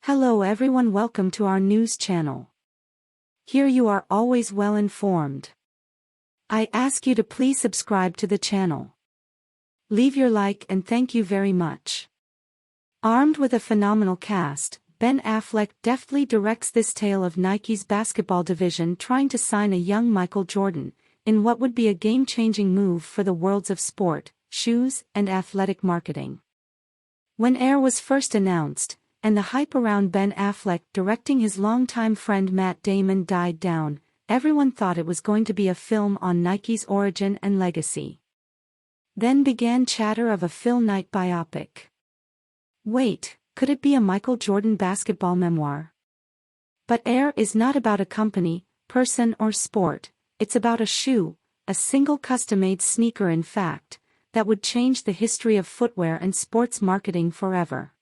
Hello everyone, welcome to our news channel. Here you are always well informed. I ask you to please subscribe to the channel. Leave your like and thank you very much. Armed with a phenomenal cast, Ben Affleck deftly directs this tale of Nike's basketball division trying to sign a young Michael Jordan, in what would be a game-changing move for the worlds of sport, shoes, and athletic marketing. When Air was first announced, and the hype around Ben Affleck directing his longtime friend Matt Damon died down, everyone thought it was going to be a film on Nike's origin and legacy. Then began chatter of a Phil Knight biopic. Wait, could it be a Michael Jordan basketball memoir? But Air is not about a company, person or sport, it's about a shoe, a single custom-made sneaker in fact, that would change the history of footwear and sports marketing forever.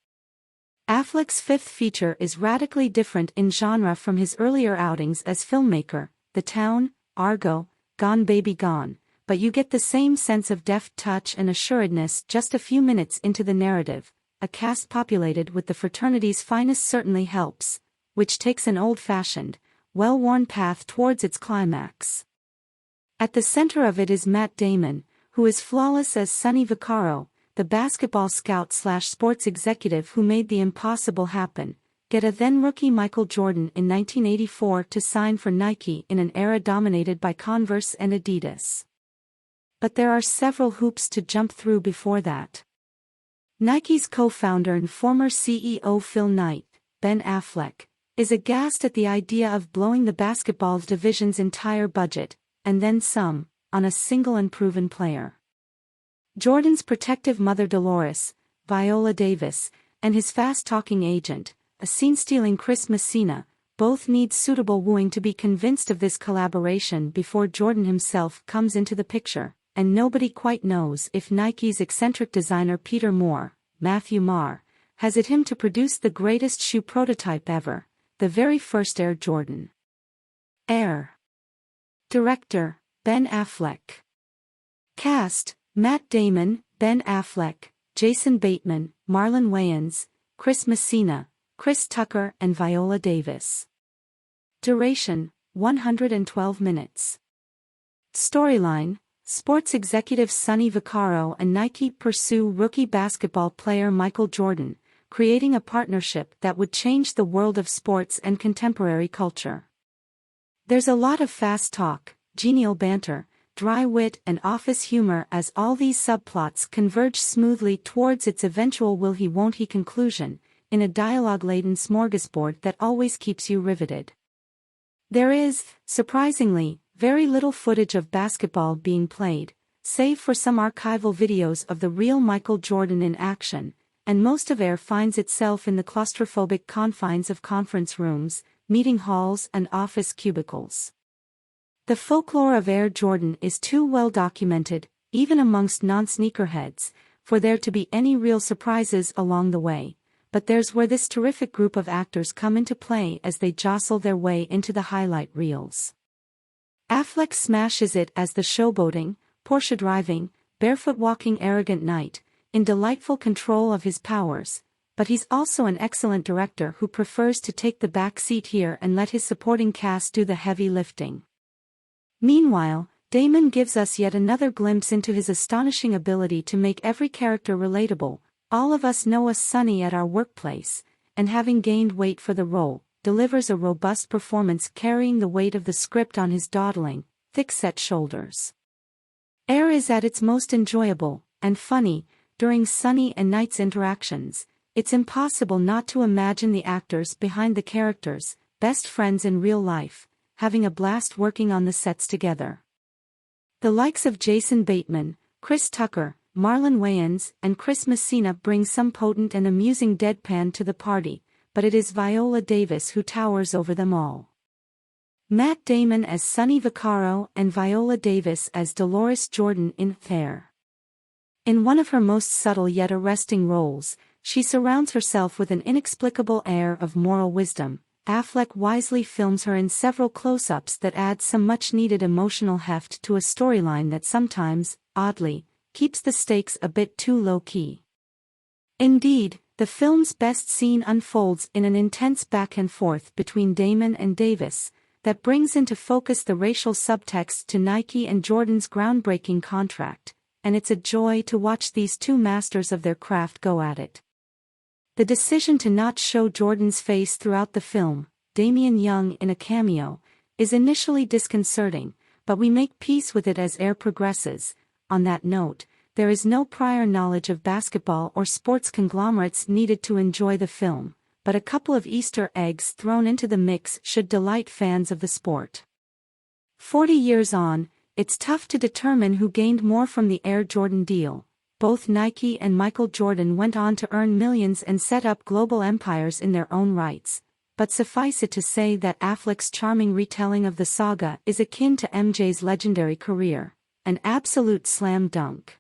Affleck's fifth feature is radically different in genre from his earlier outings as filmmaker, The Town, Argo, Gone Baby Gone, but you get the same sense of deft touch and assuredness just a few minutes into the narrative. A cast populated with the fraternity's finest certainly helps, which takes an old-fashioned, well-worn path towards its climax. At the center of it is Matt Damon, who is flawless as Sonny Vaccaro, the basketball scout/sports executive who made the impossible happen, get a then-rookie Michael Jordan in 1984 to sign for Nike in an era dominated by Converse and Adidas. But there are several hoops to jump through before that. Nike's co-founder and former CEO Phil Knight, Ben Affleck, is aghast at the idea of blowing the basketball division's entire budget, and then some, on a single unproven player. Jordan's protective mother Dolores, Viola Davis, and his fast-talking agent, a scene-stealing Chris Messina, both need suitable wooing to be convinced of this collaboration before Jordan himself comes into the picture, and nobody quite knows if Nike's eccentric designer Peter Moore, Matthew Marr, has it him to produce the greatest shoe prototype ever, the very first Air Jordan. Air. Director, Ben Affleck. Cast, Matt Damon, Ben Affleck, Jason Bateman, Marlon Wayans, Chris Messina, Chris Tucker and Viola Davis. Duration, 112 minutes. Storyline, sports executive Sonny Vaccaro and Nike pursue rookie basketball player Michael Jordan, creating a partnership that would change the world of sports and contemporary culture. There's a lot of fast talk, genial banter, dry wit and office humor as all these subplots converge smoothly towards its eventual will-he-won't-he conclusion, in a dialogue-laden smorgasbord that always keeps you riveted. There is, surprisingly, very little footage of basketball being played, save for some archival videos of the real Michael Jordan in action, and most of Air finds itself in the claustrophobic confines of conference rooms, meeting halls and office cubicles. The folklore of Air Jordan is too well documented, even amongst non-sneakerheads, for there to be any real surprises along the way, but there's where this terrific group of actors come into play as they jostle their way into the highlight reels. Affleck smashes it as the showboating, Porsche driving, barefoot walking arrogant knight, in delightful control of his powers, but he's also an excellent director who prefers to take the back seat here and let his supporting cast do the heavy lifting. Meanwhile, Damon gives us yet another glimpse into his astonishing ability to make every character relatable. All of us know a Sonny at our workplace, and having gained weight for the role, delivers a robust performance carrying the weight of the script on his dawdling, thick-set shoulders. Air is at its most enjoyable, and funny, during Sonny and Knight's interactions. It's impossible not to imagine the actors behind the characters, best friends in real life, having a blast working on the sets together. The likes of Jason Bateman, Chris Tucker, Marlon Wayans, and Chris Messina bring some potent and amusing deadpan to the party, but it is Viola Davis who towers over them all. Matt Damon as Sonny Vaccaro and Viola Davis as Dolores Jordan in Air. In one of her most subtle yet arresting roles, she surrounds herself with an inexplicable air of moral wisdom. Affleck wisely films her in several close-ups that add some much-needed emotional heft to a storyline that sometimes, oddly, keeps the stakes a bit too low-key. Indeed, The film's best scene unfolds in an intense back and forth between Damon and Davis, that brings into focus the racial subtext to Nike and Jordan's groundbreaking contract, and it's a joy to watch these two masters of their craft go at it. The decision to not show Jordan's face throughout the film, Damian Young in a cameo, is initially disconcerting, but we make peace with it as air progresses. On that note, there is no prior knowledge of basketball or sports conglomerates needed to enjoy the film, but a couple of Easter eggs thrown into the mix should delight fans of the sport. 40 years on, it's tough to determine who gained more from the Air Jordan deal. Both Nike and Michael Jordan went on to earn millions and set up global empires in their own rights, but suffice it to say that Affleck's charming retelling of the saga is akin to MJ's legendary career, an absolute slam dunk.